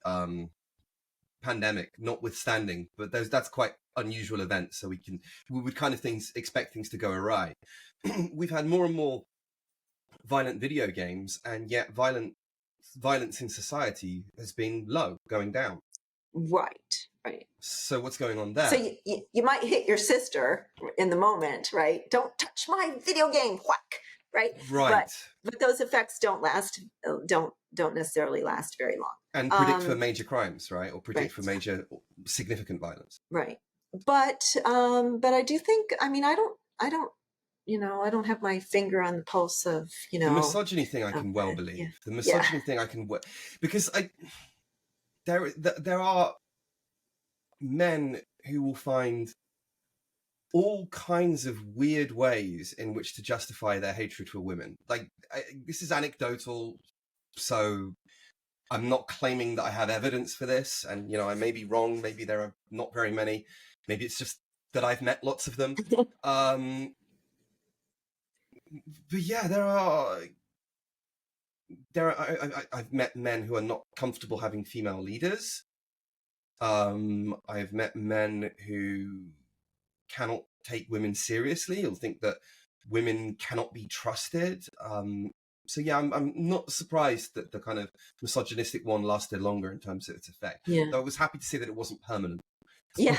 pandemic notwithstanding, but that's quite unusual events, so we would kind of expect things to go awry. We've had more and more violent video games, and yet violence in society has been going down. Right. So what's going on there? So you might hit your sister in the moment, right? Don't touch my video game, whack, right? Right. But those effects don't necessarily last very long. And predict for major crimes, right? Or predict for major significant violence. Right. But I do think, I don't have my finger on the pulse of, the misogyny thing I can well believe. Yeah. The misogyny thing I can, because there are men who will find all kinds of weird ways in which to justify their hatred for women. Like, this is anecdotal, so I'm not claiming that I have evidence for this, and I may be wrong. Maybe there are not very many. Maybe it's just that I've met lots of them. But yeah, I've met men who are not comfortable having female leaders. I've met men who cannot take women seriously or think that women cannot be trusted. So yeah, I'm not surprised that the kind of misogynistic one lasted longer in terms of its effect. Yeah. Though I was happy to see that it wasn't permanent. Yeah.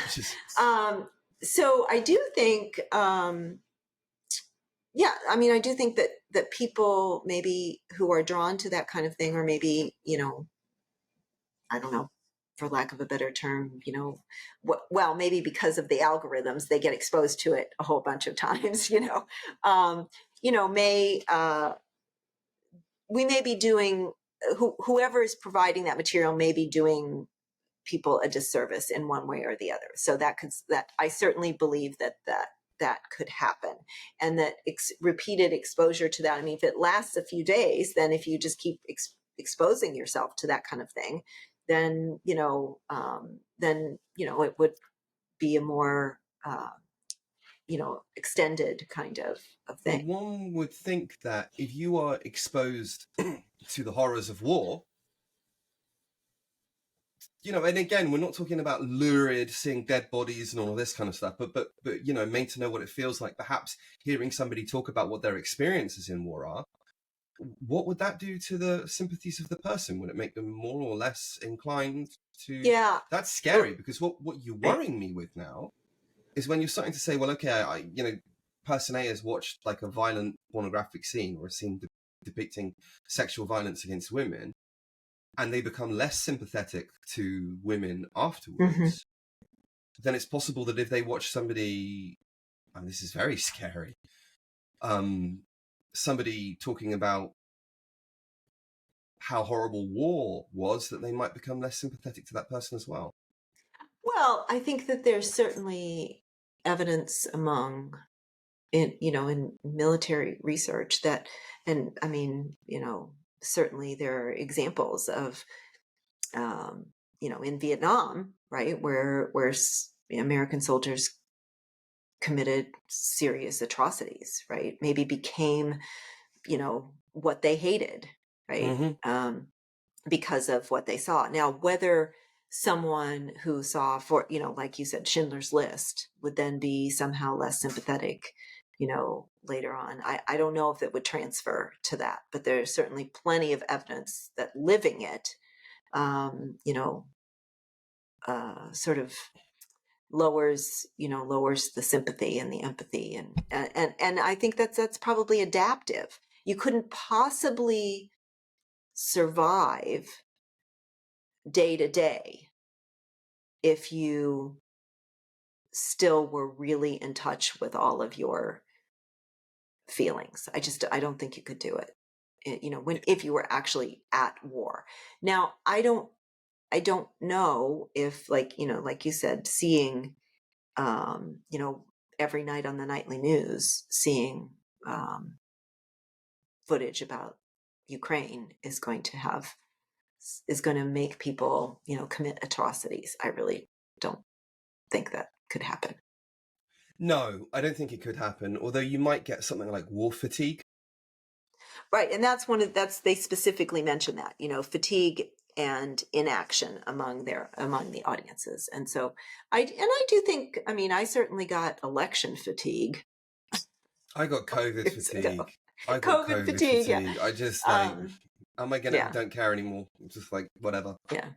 So I do think, I do think that people maybe who are drawn to that kind of thing, or maybe, I don't know, for lack of a better term, maybe because of the algorithms, they get exposed to it a whole bunch of times, we may be doing, whoever is providing that material may be doing people a disservice in one way or the other. So that I certainly believe that could happen, and that repeated exposure to that. I mean, if it lasts a few days, then if you just keep exposing yourself to that kind of thing, then it would be a more extended kind of thing. Well, one would think that if you are exposed to the horrors of war, and again, we're not talking about lurid, seeing dead bodies and all of this kind of stuff, but made to know what it feels like, perhaps hearing somebody talk about what their experiences in war are, what would that do to the sympathies of the person? Would it make them more or less inclined to? Yeah. That's scary, because what you're worrying me with now is when you're starting to say, well, okay, person A has watched like a violent pornographic scene or a scene depicting sexual violence against women, and they become less sympathetic to women afterwards. Mm-hmm. Then it's possible that if they watch somebody, and this is very scary, somebody talking about how horrible war was, that they might become less sympathetic to that person as well. Well, I think that there's certainly evidence in military research that, and I mean, certainly there are examples of, in Vietnam, right, where American soldiers committed serious atrocities, right, maybe became, what they hated, right, because of what they saw. Now, whether someone who saw, like you said, Schindler's List would then be somehow less sympathetic, later on. I don't know if it would transfer to that, but there's certainly plenty of evidence that living it, sort of lowers the sympathy and the empathy. And I think that's probably adaptive. You couldn't possibly survive day to day if you still were really in touch with all of your feelings. I don't think you could do it. If you were actually at war. Now, I don't know if, like you said, seeing, every night on the nightly news, seeing footage about Ukraine is going to make people, commit atrocities. I really don't think that could happen. No, I don't think it could happen, although you might get something like war fatigue. Right. And they specifically mention that, fatigue and inaction among the audiences. And so I do think, I certainly got election fatigue. I got COVID fatigue. I got COVID fatigue. Yeah. I just don't care anymore. Just like, whatever. Yeah.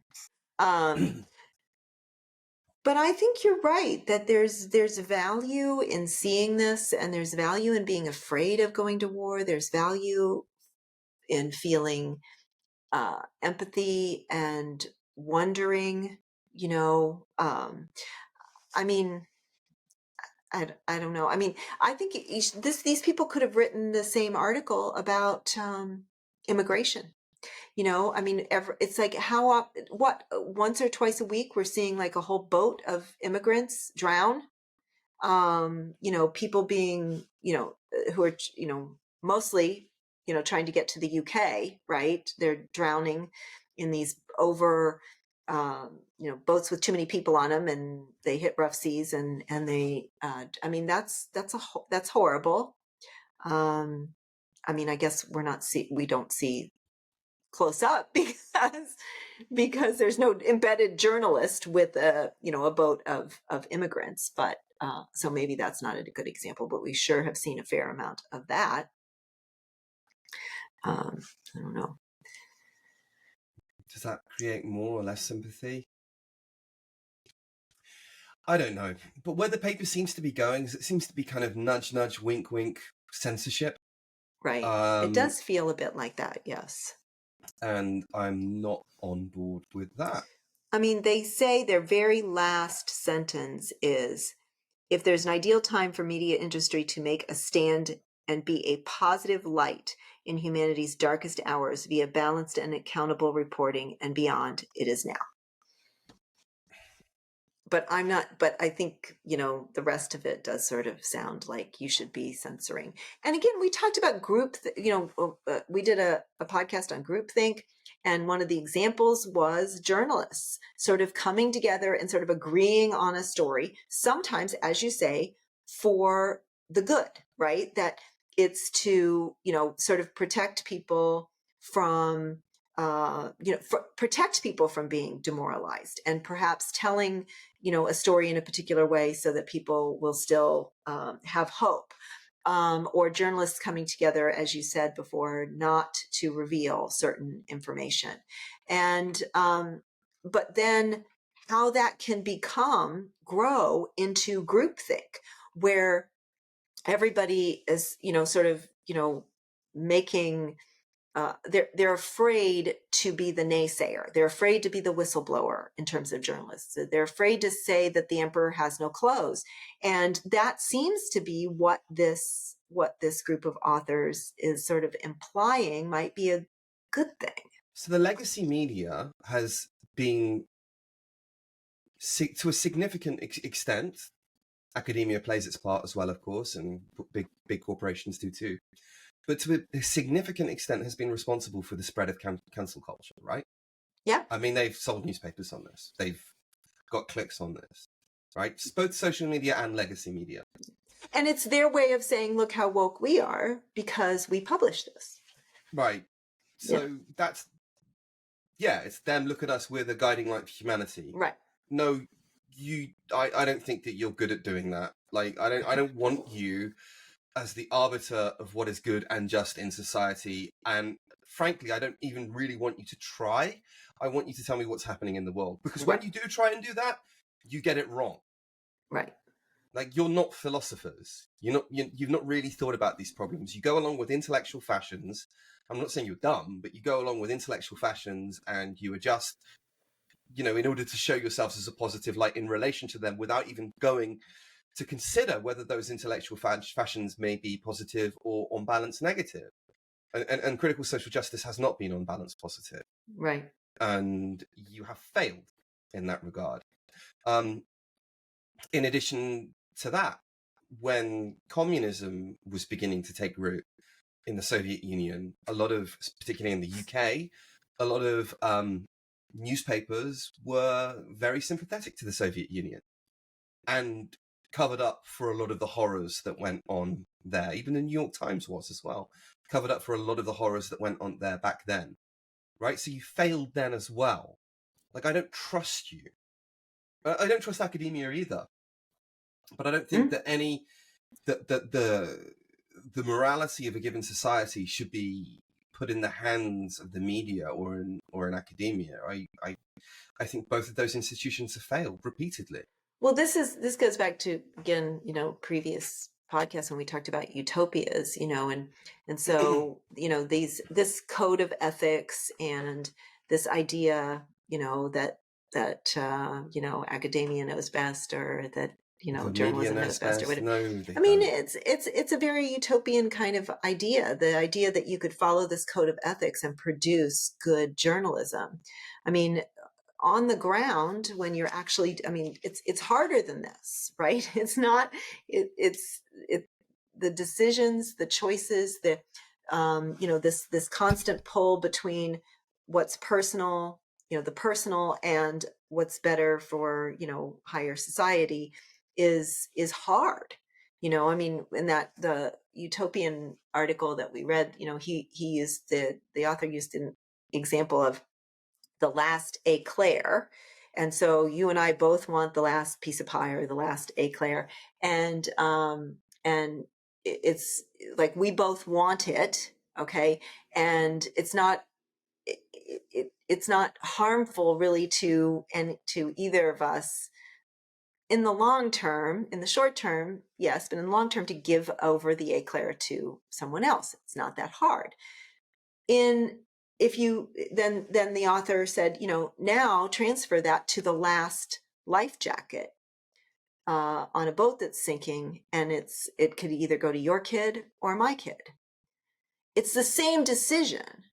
But I think you're right that there's value in seeing this, and there's value in being afraid of going to war. There's value in feeling empathy and wondering, I don't know. I think these people could have written the same article about immigration. It's like once or twice a week we're seeing like a whole boat of immigrants drown. People being, who are, mostly, trying to get to the UK, right? They're drowning in these boats with too many people on them, and they hit rough seas, and they, that's horrible. I guess we don't see close up because there's no embedded journalist with a boat of immigrants, but so maybe that's not a good example, but we sure have seen a fair amount of that. I don't know. Does that create more or less sympathy? I don't know. But where the paper seems to be going is it seems to be kind of nudge, nudge, wink, wink censorship. Right. It does feel a bit like that, yes. And I'm not on board with that. They say their very last sentence is, if there's an ideal time for media industry to make a stand and be a positive light in humanity's darkest hours via balanced and accountable reporting and beyond, it is now. But I think, the rest of it does sort of sound like you should be censoring. And again, we talked about we did a podcast on groupthink. And one of the examples was journalists sort of coming together and sort of agreeing on a story, sometimes, as you say, for the good, right? That it's to, sort of protect people from, protect people from being demoralized, and perhaps telling, a story in a particular way so that people will still have hope. Or journalists coming together, as you said before, not to reveal certain information. And, but then how that can grow into groupthink, where everybody is, sort of, making, they're afraid to be the naysayer. They're afraid to be the whistleblower in terms of journalists. They're afraid to say that the emperor has no clothes. And that seems to be what this group of authors is sort of implying might be a good thing. So the legacy media has been, to a significant extent, academia plays its part as well, of course, and big corporations do too. But to a significant extent has been responsible for the spread of cancel culture, right? Yeah. I mean, they've sold newspapers on this. They've got clicks on this, right? Both social media and legacy media. And it's their way of saying, look how woke we are because we publish this. Right. So that's, it's them. Look at us. We're the guiding light for humanity. Right. No, I don't think that you're good at doing that. Like, I don't want you as the arbiter of what is good and just in society. And frankly, I don't even really want you to try. I want you to tell me what's happening in the world. Because when you do try and do that, you get it wrong. Right. Like, you're not philosophers. You've not really thought about these problems. You go along with intellectual fashions. I'm not saying you're dumb, but you go along with intellectual fashions and you adjust, in order to show yourselves as a positive light in relation to them without even going to consider whether those intellectual fashions may be positive or on balance negative. And critical social justice has not been on balance positive. Right. And you have failed in that regard. In addition to that, when communism was beginning to take root in the Soviet Union, particularly in the UK, a lot of newspapers were very sympathetic to the Soviet Union and covered up for a lot of the horrors that went on there. Even the New York Times was as well, covered up for a lot of the horrors that went on there back then, right? So you failed then as well. Like, I don't trust you. I don't trust academia either. But I don't think that the morality of a given society should be put in the hands of the media or in academia. I think both of those institutions have failed repeatedly. Well, this goes back to, again, previous podcasts when we talked about utopias, and so, this code of ethics and this idea, that academia knows best, or that, The journalism media knows best, or whatever. No, I mean, it's a very utopian kind of idea. The idea that you could follow this code of ethics and produce good journalism. I mean, on the ground, when you're actually, it's harder than this, right? It's not, it's the decisions, the choices, this constant pull between what's personal, the personal, and what's better for, higher society is hard. In that, the utopian article that we read, he used the author used an example of the last eclair. And so you and I both want the last piece of pie or the last eclair. And it's like, we both want it. Okay. And it's not, it's not harmful really to either of us in the long term. In the short term, yes, but in the long term, to give over the eclair to someone else. It's not that hard. Then the author said, now transfer that to the last life jacket on a boat that's sinking, and it could either go to your kid or my kid. It's the same decision,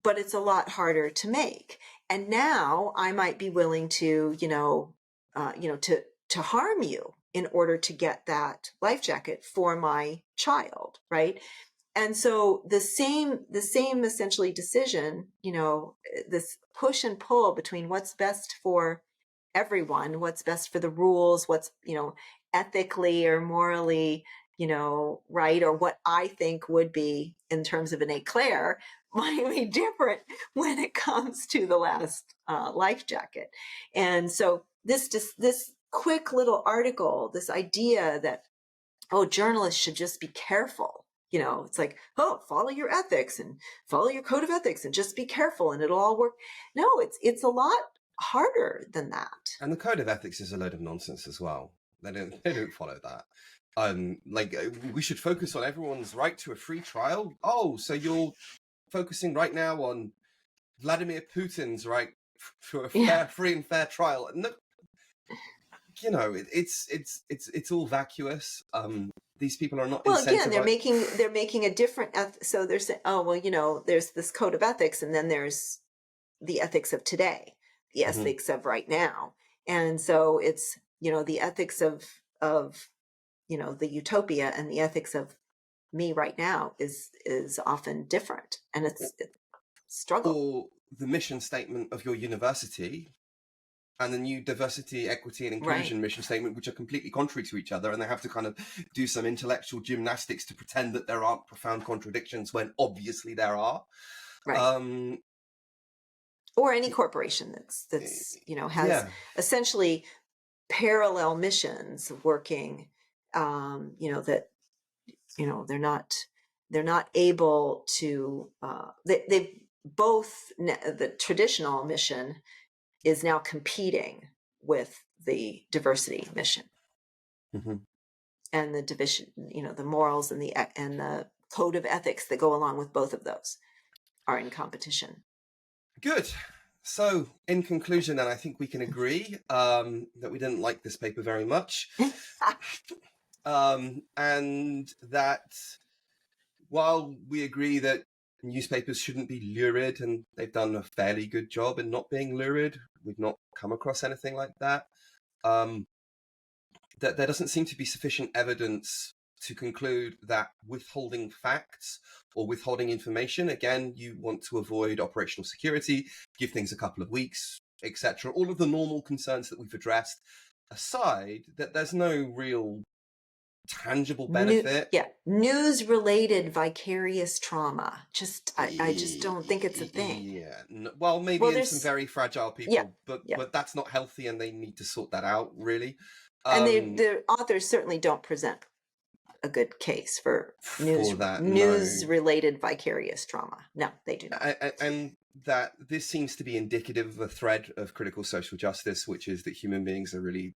but it's a lot harder to make. And now I might be willing to, to harm you in order to get that life jacket for my child, right? And so the same essentially decision, this push and pull between what's best for everyone, what's best for the rules, what's, ethically or morally, right, or what I think would be in terms of an eclair, might be different when it comes to the last life jacket. And so this quick little article, this idea that, journalists should just be careful. It's like, follow your ethics and follow your code of ethics and just be careful and it'll all work. No, it's a lot harder than that. And the code of ethics is a load of nonsense as well. They don't follow that. We should focus on everyone's right to a free trial. Oh, so you're focusing right now on Vladimir Putin's right for a free and fair trial. No, it's all vacuous. these people are not Well, again, incentivized. they're making a different so they're saying, oh well, there's this code of ethics, and then there's the ethics of today, the Mhm. ethics of right now. And so it's, the ethics of the utopia and the ethics of me right now is often different, and it's struggle. Or the mission statement of your university and the new diversity, equity, and Right. inclusion mission statement, which are completely contrary to each other, and they have to kind of do some intellectual gymnastics to pretend that there aren't profound contradictions when obviously there are. Right. Or any corporation that's has Yeah. essentially parallel missions working, that they're not able to they both the traditional mission is now competing with the diversity mission, Mm-hmm. and the division, the morals and the code of ethics that go along with both of those are in competition. Good. So, in conclusion, then, I think we can agree that we didn't like this paper very much, and that while we agree that newspapers shouldn't be lurid, and they've done a fairly good job in not being lurid, we've not come across anything like that. That there doesn't seem to be sufficient evidence to conclude that withholding facts or withholding information, again, you want to avoid operational security, give things a couple of weeks, etc. All of the normal concerns that we've addressed aside, that there's no real tangible benefit. News related vicarious trauma. I just don't think it's a thing. Yeah. Well, maybe Well, in some there's very fragile yeah, people, but yeah. that's not healthy, and they need to sort that out, really. And the authors certainly don't present a good case for For that, news no. related vicarious trauma. No, they do not. And that this seems to be indicative of a thread of critical social justice, which is that human beings are really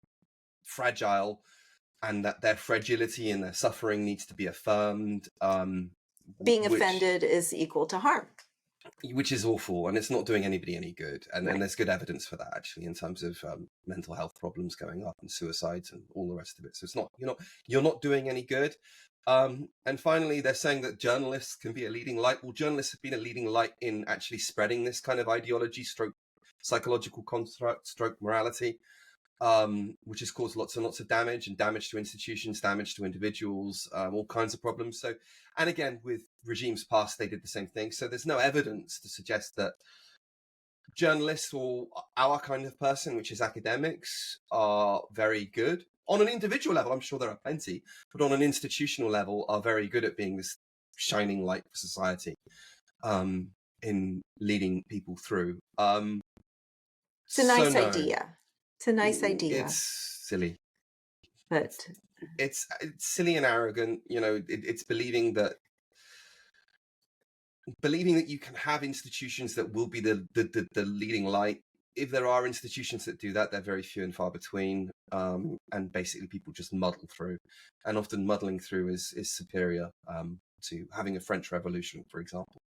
fragile, and that their fragility and their suffering needs to be affirmed. Being offended is equal to harm. Which is awful, and it's not doing anybody any good. And Right. there's good evidence for that, actually, in terms of mental health problems going up and suicides and all the rest of it. So it's not, you're not doing any good. And finally, they're saying that journalists can be a leading light. Well, journalists have been a leading light in actually spreading this kind of ideology, stroke psychological construct, stroke morality, which has caused lots and lots of damage to institutions, damage to individuals, all kinds of problems. So, and again, with regimes past, they did the same thing. So there's no evidence to suggest that journalists or our kind of person, which is academics, are very good. On an individual level, I'm sure there are plenty, but on an institutional level are very good at being this shining light for society, in leading people through. It's a nice idea. It's a nice idea. It's silly. But it's silly and arrogant. It's believing that you can have institutions that will be the leading light. If there are institutions that do that, they're very few and far between, and basically people just muddle through, and often muddling through is superior to having a French Revolution, for example.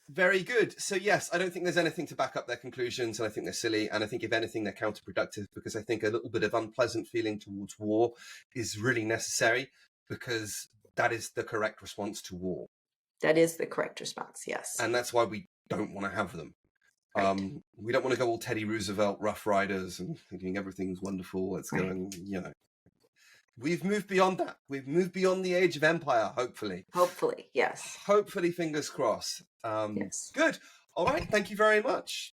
Very good. So yes, I don't think there's anything to back up their conclusions, and I think they're silly, and I think if anything they're counterproductive, because I think a little bit of unpleasant feeling towards war is really necessary, because that is the correct response to war. That is the correct response, yes. And that's why we don't want to have them. Right. We don't want to go all Teddy Roosevelt, Rough Riders, and thinking everything's wonderful. It's going, We've moved beyond that. We've moved beyond the age of empire, hopefully. Hopefully, yes. Hopefully, fingers crossed. Yes. Good. All right. Thank you very much.